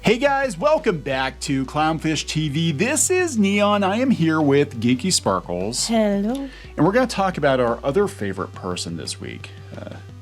Hey guys, welcome back to Clownfish TV. This is Neon. I am here with Geeky Sparkles. Hello. And we're going to talk about our other favorite person this week.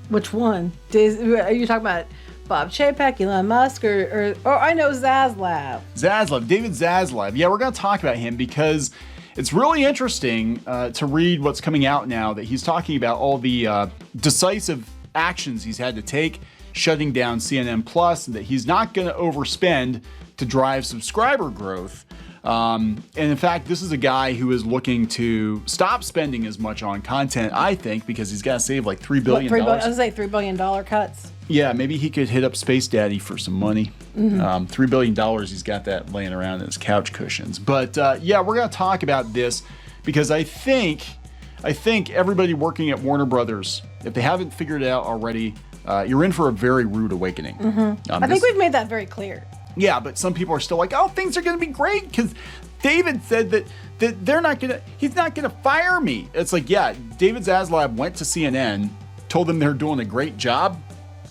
Which one? Are you talking about Bob Chapek, Elon Musk, or I know Zaslav? Zaslav, David Zaslav. Yeah, we're going to talk about him because it's really interesting to read what's coming out now that he's talking about all the decisive actions he's had to take, shutting down CNN Plus, and that he's not going to overspend to drive subscriber growth. And in fact, this is a guy who is looking to stop spending as much on content, I think, because he's got to save like $3 billion. I was going to say $3 billion cuts. Yeah, maybe he could hit up Space Daddy for some money. $3 billion, he's got that laying around in his couch cushions. But yeah, we're going to talk about this because I think everybody working at Warner Brothers, if they haven't figured it out already, you're in for a very rude awakening. I think we've made that very clear. Yeah, but some people are still like, oh, things are going to be great because David said that he's not going to fire me. It's like, yeah, David Zaslav went to CNN, told them they're doing a great job,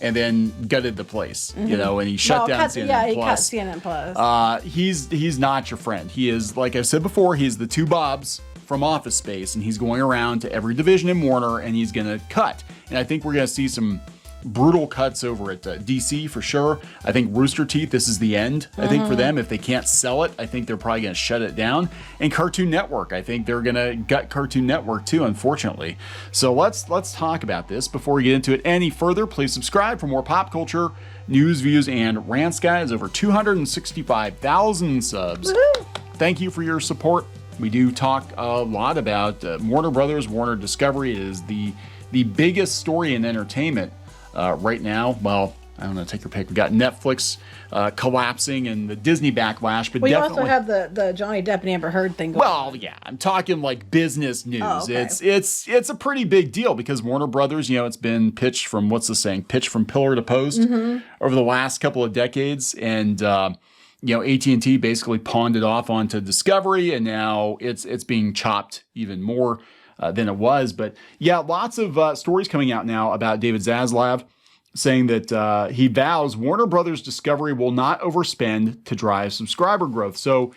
and then gutted the place, and he shut down CNN Plus. Yeah, he cut CNN Plus. He's not your friend. He is, like I said before, he's the two Bobs from Office Space, and he's going around to every division in Warner, and he's going to cut. And I think we're going to see some brutal cuts over at DC for sure. I think Rooster Teeth, this is the end. I think for them, if they can't sell it, I think they're probably going to shut it down. And Cartoon Network, I think they're going to gut Cartoon Network too, unfortunately. So let's talk about this. Before we get into it any further, please subscribe for more pop culture, news, views, and rants, guys. Over 265,000 subs. Woo-hoo. Thank you for your support. We do talk a lot about Warner Brothers, Warner Discovery is the biggest story in entertainment right now. Well, I don't know, take your pick. We got Netflix collapsing and the Disney backlash, but we definitely also have the Johnny Depp and Amber Heard thing going on. Well, yeah, I'm talking like business news. Oh, okay. It's a pretty big deal because Warner Brothers, it's been pitched from, what's the saying, pitched from pillar to post over the last couple of decades, and AT&T basically pawned it off onto Discovery, and now it's being chopped even more than it was. But yeah, lots of stories coming out now about David Zaslav saying that he vows Warner Brothers Discovery will not overspend to drive subscriber growth. So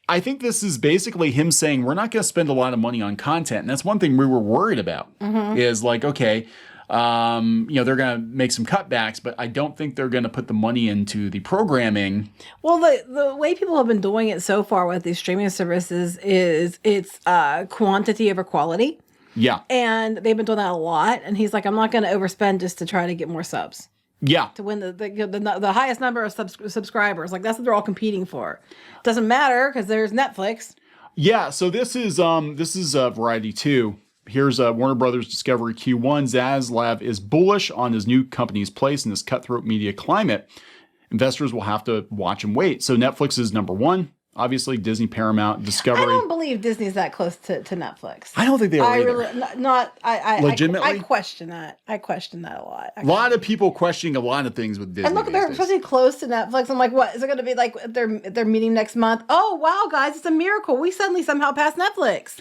I think this is basically him saying we're not going to spend a lot of money on content. And that's one thing we were worried about is like, okay, they're going to make some cutbacks, but I don't think they're going to put the money into the programming. Well, the way people have been doing it so far with these streaming services is it's quantity over quality. Yeah. And they've been doing that a lot. And he's like, I'm not going to overspend just to try to get more subs. Yeah. To win the highest number of subscribers. Like, that's what they're all competing for. Doesn't matter because there's Netflix. Yeah. So this is Variety 2. Here's Warner Brothers Discovery Q1. Zaslav is bullish on his new company's place in this cutthroat media climate. Investors will have to watch and wait. So Netflix is number one. Obviously, Disney, Paramount, Discovery. I don't believe Disney's that close to Netflix. I don't think they are either. Legitimately? I question that. I question that a lot. A lot of people questioning a lot of things with Disney. And look, they're supposed to be close to Netflix. I'm like, what? Is it going to be like they're meeting next month? Oh, wow, guys, it's a miracle. We suddenly somehow passed Netflix.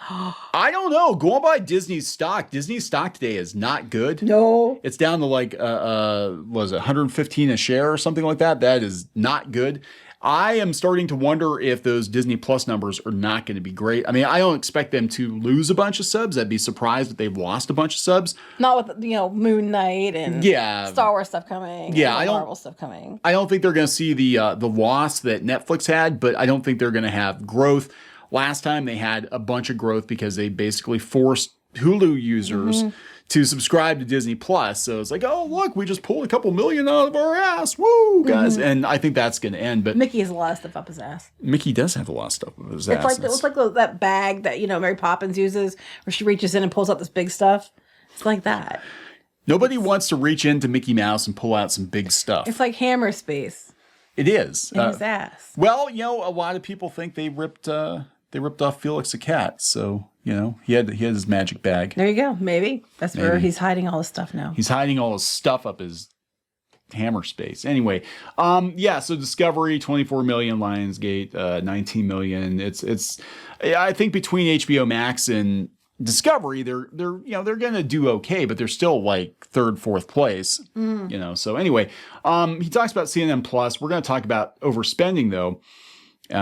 I don't know. Going by Disney's stock today is not good. No. It's down to like, was it 115 a share or something like that? That is not good. I am starting to wonder if those Disney Plus numbers are not going to be great. I mean, I don't expect them to lose a bunch of subs. I'd be surprised if they've lost a bunch of subs. Not with, Moon Knight and Star Wars stuff coming. Yeah, Marvel stuff coming. I don't think they're going to see the loss that Netflix had, but I don't think they're going to have growth. Last time they had a bunch of growth because they basically forced Hulu users to subscribe to Disney Plus. So it's like, oh, look, we just pulled a couple million out of our ass. Woo, guys. And I think that's going to end. But Mickey has a lot of stuff up his ass. Mickey does have a lot of stuff up his ass. It's like that bag that, Mary Poppins uses where she reaches in and pulls out this big stuff. It's like that. Nobody wants to reach into Mickey Mouse and pull out some big stuff. It's like Hammer Space. It is. In his ass. Well, a lot of people think they ripped off Felix the cat. So, he had his magic bag. There you go. Maybe. That's where he's hiding all his stuff now. He's hiding all his stuff up his hammer space. Anyway, so Discovery, 24 million, Lionsgate, 19 million. It's I think between HBO Max and Discovery, they're going to do okay, but they're still like third, fourth place. So anyway, he talks about CNN Plus. We're going to talk about overspending though.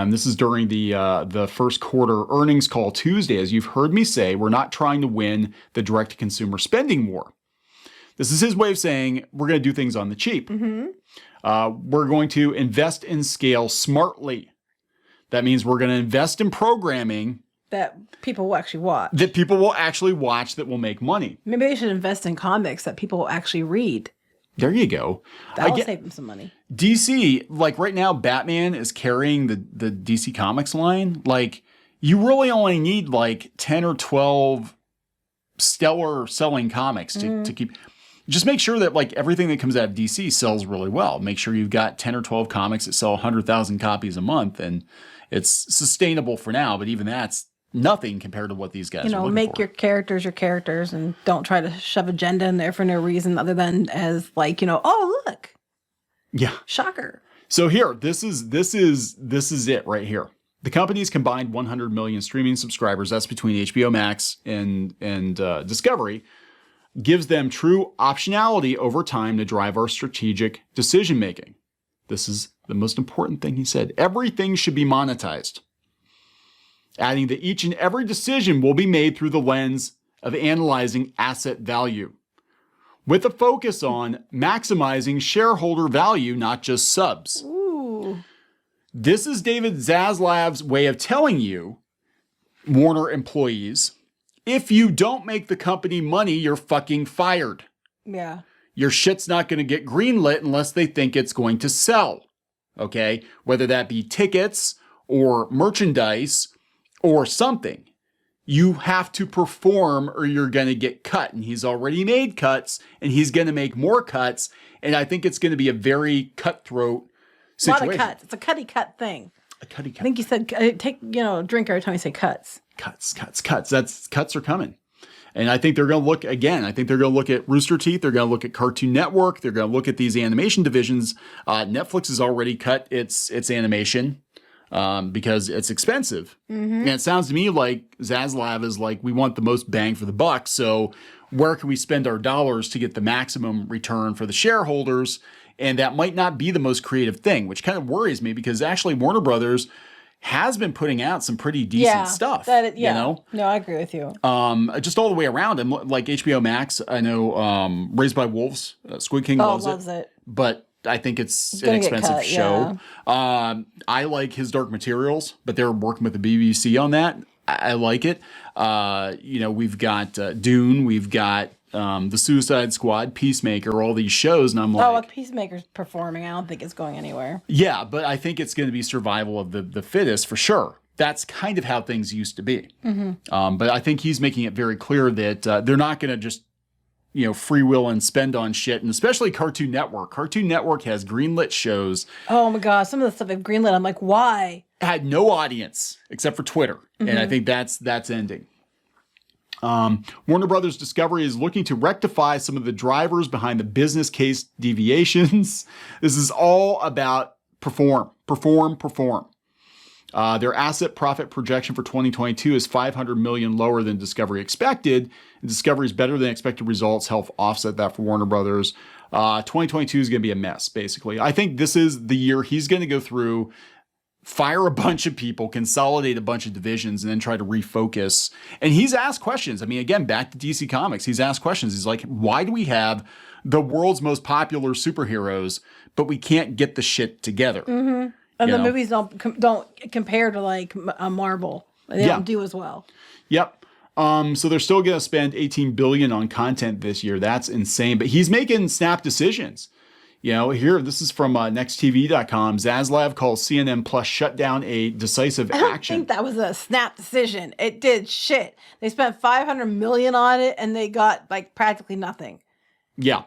This is during the first quarter earnings call Tuesday. As you've heard me say, we're not trying to win the direct-to-consumer spending war. This is his way of saying we're going to do things on the cheap. We're going to invest and scale smartly. That means we're going to invest in programming that people will actually watch. That will make money. Maybe they should invest in comics that people will actually read. There you go. That'll save them some money. DC, like right now, Batman is carrying the DC Comics line. Like, you really only need like 10 or 12 stellar selling comics to keep. Just make sure that like everything that comes out of DC sells really well. Make sure you've got 10 or 12 comics that sell 100,000 copies a month, and it's sustainable for now. But even that's nothing compared to what these guys are looking for. Make your characters and don't try to shove agenda in there for no reason other than as like, oh, look. Yeah. Shocker. So here, this is it right here. The company's combined 100 million streaming subscribers. That's between HBO Max and Discovery. Gives them true optionality over time to drive our strategic decision making. This is the most important thing he said. Everything should be monetized. Adding that each and every decision will be made through the lens of analyzing asset value, with a focus on maximizing shareholder value, not just subs. Ooh. This is David Zaslav's way of telling you, Warner employees, if you don't make the company money, you're fucking fired. Yeah. Your shit's not going to get greenlit unless they think it's going to sell. Okay? Whether that be tickets or merchandise or something. You have to perform or you're going to get cut. And he's already made cuts and he's going to make more cuts. And I think it's going to be a very cutthroat situation. A lot of cuts. It's a cutty cut thing. A cutty cut. I think you said, take, a drink every time you say cuts. Cuts. Cuts are coming. And I think they're going to look again. I think they're going to look at Rooster Teeth. They're going to look at Cartoon Network. They're going to look at these animation divisions. Netflix has already cut its animation. Because it's expensive. And it sounds to me like Zaslav is like, we want the most bang for the buck. So where can we spend our dollars to get the maximum return for the shareholders? And that might not be the most creative thing, which kind of worries me because actually Warner Brothers has been putting out some pretty decent stuff. No, I agree with you. Just all the way around. And like HBO Max, I know Raised by Wolves, Squid King loves it. But I think it's an expensive show. Yeah. I like his Dark Materials, but they're working with the BBC on that. I like it. We've got Dune, we've got the Suicide Squad, Peacemaker, all these shows, and I'm like, Peacemaker's performing. I don't think it's going anywhere. Yeah, but I think it's going to be survival of the fittest for sure. That's kind of how things used to be. But I think he's making it very clear that they're not going to just free will and spend on shit, and especially Cartoon Network. Cartoon Network has greenlit shows. Oh my God, some of the stuff they've greenlit, I'm like, why? Had no audience except for Twitter, and I think that's ending. Warner Brothers Discovery is looking to rectify some of the drivers behind the business case deviations. This is all about perform. Their asset profit projection for 2022 is $500 million lower than Discovery expected. Discovery's better than expected results help offset that for Warner Brothers. 2022 is going to be a mess, basically. I think this is the year he's going to go through, fire a bunch of people, consolidate a bunch of divisions, and then try to refocus. And he's asked questions. I mean, again, back to DC Comics, he's asked questions. He's like, why do we have the world's most popular superheroes, but we can't get the shit together? And the movies don't compare to like a Marvel. They don't do as well. Yep. So they're still going to spend $18 billion on content this year. That's insane. But he's making snap decisions. Here, this is from nexttv.com. Zaslav calls CNN Plus shutdown a decisive action. I don't think that was a snap decision. It did shit. They spent $500 million on it and they got like practically nothing. Yeah.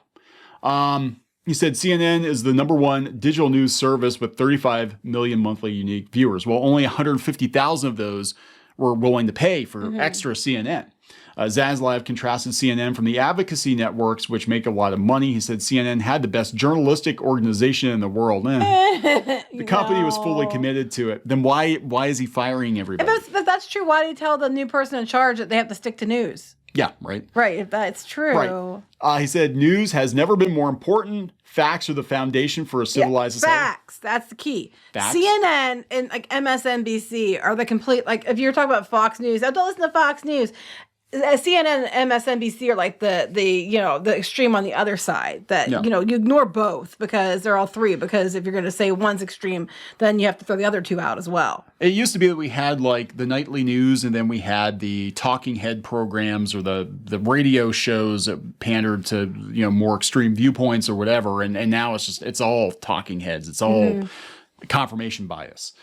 He said CNN is the #1 digital news service with 35 million monthly unique viewers. Well, only 150,000 of those were willing to pay for extra CNN. Zaslav contrasted CNN from the advocacy networks, which make a lot of money. He said CNN had the best journalistic organization in the world. The company was fully committed to it. Then why is he firing everybody? But that's true, why do you tell the new person in charge that they have to stick to news? Yeah, right. Right, if that's true. Right. He said, news has never been more important. Facts are the foundation for a civilized society. Facts. That's the key. Facts? CNN and like MSNBC are the complete, like if you're talking about Fox News, don't listen to Fox News. CNN and MSNBC are like the extreme on the other side that, you ignore both because they're all three. Because if you're going to say one's extreme, then you have to throw the other two out as well. It used to be that we had like the nightly news and then we had the talking head programs or the radio shows that pandered to, more extreme viewpoints or whatever. And now it's all talking heads. It's all confirmation bias.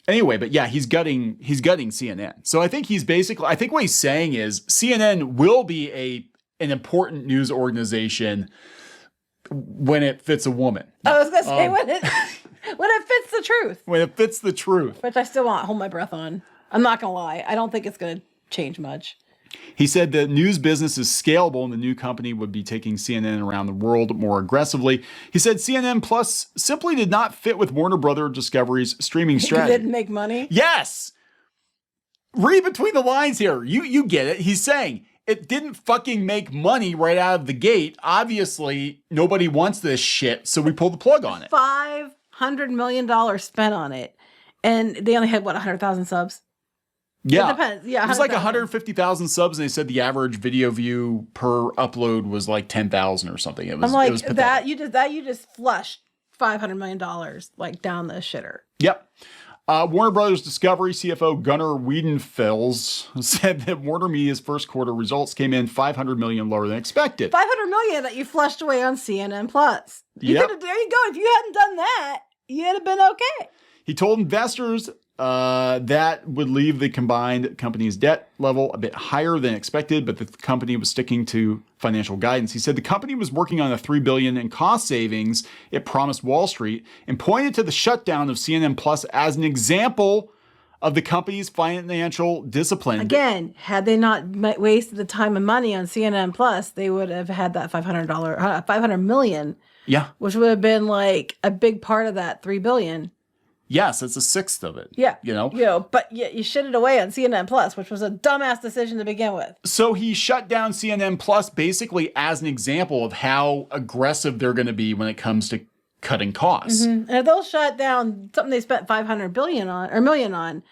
Anyway, but yeah, he's gutting CNN. So I think I think what he's saying is CNN will be an important news organization when it fits a woman. I was going to say when it fits the truth. When it fits the truth. Which I still want to hold my breath on. I'm not going to lie. I don't think it's going to change much. He said the news business is scalable and the new company would be taking CNN around the world more aggressively. He said CNN Plus simply did not fit with Warner Brothers Discovery's streaming strategy. It didn't make money? Yes! Read between the lines here. You get it. He's saying it didn't fucking make money right out of the gate. Obviously, nobody wants this shit, so we pulled the plug on it. $500 million spent on it, and they only had, 100,000 subs? Yeah. It depends. Yeah, it was like 150,000 subs, and they said the average video view per upload was like 10,000 or something. It was, I'm like, it was pathetic. you just flushed $500 million like down the shitter. Yep. Warner Brothers Discovery CFO Gunnar Wiedenfels said that Warner Media's first quarter results came in $500 million lower than expected. $500 million that you flushed away on CNN Plus. There you go. If you hadn't done that, you'd have been okay. He told investors that would leave the combined company's debt level a bit higher than expected, but the company was sticking to financial guidance. He said the company was working on the $3 billion in cost savings it promised Wall Street and pointed to the shutdown of CNN Plus as an example of the company's financial discipline. Again, had they not wasted the time and money on CNN Plus, they would have had that $500 million. Yeah. Which would have been like a big part of that $3 billion. Yes, it's a sixth of it. Yeah. But you shit it away on CNN Plus, which was a dumbass decision to begin with. So he shut down CNN Plus basically as an example of how aggressive they're going to be when it comes to cutting costs. Mm-hmm. And if they'll shut down something they spent $500 million on,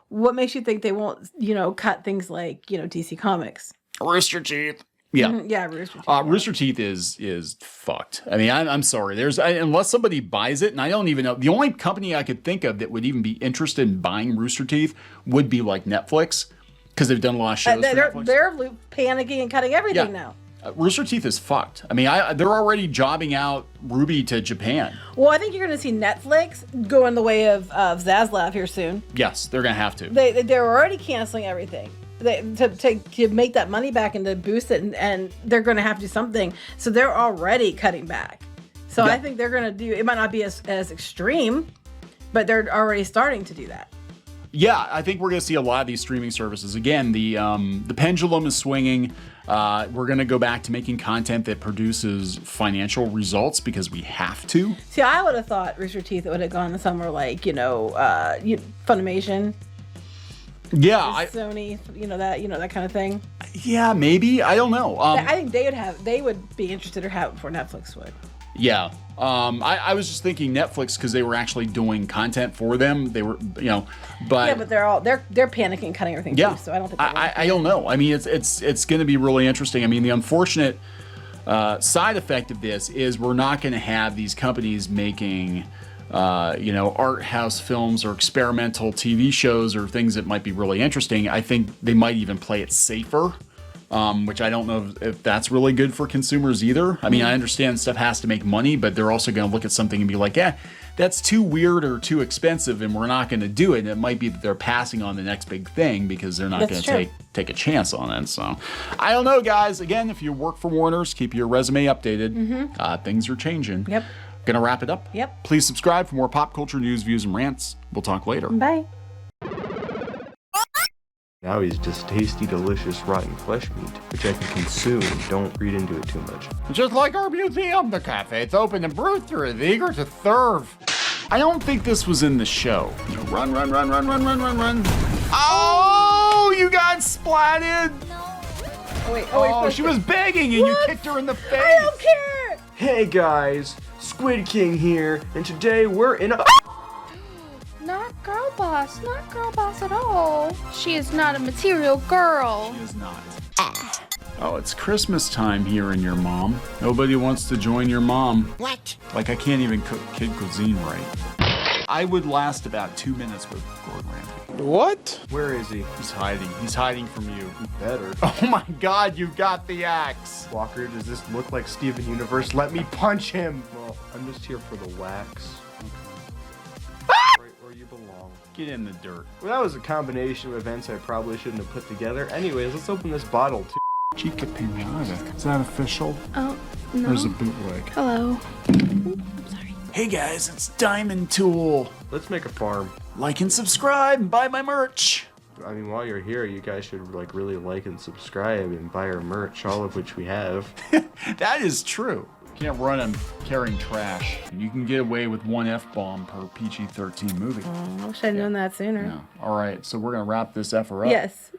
what makes you think they won't, cut things like, DC Comics? Rooster Teeth. Yeah. Mm-hmm. Yeah, Rooster Teeth. Rooster Teeth is fucked. I mean, I'm sorry. Unless somebody buys it, and I don't even know. The only company I could think of that would even be interested in buying Rooster Teeth would be like Netflix, because they've done a lot of shows for Netflix. They're panicking and cutting everything now. Rooster Teeth is fucked. I mean, they're already jobbing out Ruby to Japan. Well, I think you're going to see Netflix go in the way of Zaslav here soon. Yes, they're going to have to. They're already canceling everything. To make that money back and to boost it, and they're going to have to do something. So they're already cutting back. So I think they're going to do, it might not be as extreme, but they're already starting to do that. Yeah, I think we're going to see a lot of these streaming services. Again, the pendulum is swinging. We're going to go back to making content that produces financial results because we have to. See, I would have thought Rooster Teeth would have gone somewhere like, Funimation. Yeah, Sony, that kind of thing. Yeah, maybe. I don't know. I think they would be interested or have it before Netflix would. Yeah. I was just thinking Netflix because they were actually doing content for them. They were, but yeah, but they're panicking and cutting everything too. So I don't think I don't know. I mean, it's going to be really interesting. I mean, the unfortunate side effect of this is we're not going to have these companies making art house films or experimental TV shows or things that might be really interesting. I think they might even play it safer, which I don't know if that's really good for consumers either. I mean, I understand stuff has to make money, but they're also going to look at something and be like, that's too weird or too expensive and we're not going to do it. And it might be that they're passing on the next big thing because they're not going to take a chance on it. So I don't know, guys. Again, if you work for Warner's, keep your resume updated. Things are changing. Yep. Gonna wrap it up. Yep. Please subscribe for more pop culture news, views, and rants. We'll talk later. Bye. Now he's just tasty, delicious, rotten flesh meat, which I can consume. Don't read into it too much. Just like our museum, the cafe's open and Brewster is eager to serve. I don't think this was in the show. Run, run, run, run, run, run, run, run. Oh, you got splatted. Oh, wait. Oh, she was begging and you kicked her in the face. I don't care. Hey guys, Squid King here, and today we're in a... Not girl boss, not girl boss at all. She is not a material girl. She is not. Oh, it's Christmas time here in your mom. Nobody wants to join your mom. What? Like, I can't even cook kid cuisine right. I would last about 2 minutes with Gordon Ramsay. What? Where is he? He's hiding. He's hiding from you. Better. Oh my God, you got the axe. Walker, does this look like Steven Universe? Let me punch him! Well, I'm just here for the wax. Right where you belong. Get in the dirt. Well, that was a combination of events I probably shouldn't have put together. Anyways, let's open this bottle too. Chica Pinata. Is that official? Oh, no. There's a bootleg. Hello. I'm sorry. Hey guys, it's Diamond Tool. Let's make a farm. Like and subscribe and buy my merch. I mean, while you're here, you guys should like really like and subscribe and buy our merch, all of which we have. That is true. You can't run on carrying trash. You can get away with one F-bomb per PG-13 movie. I wish I'd known that sooner. Yeah. All right, so we're going to wrap this effer up. Yes.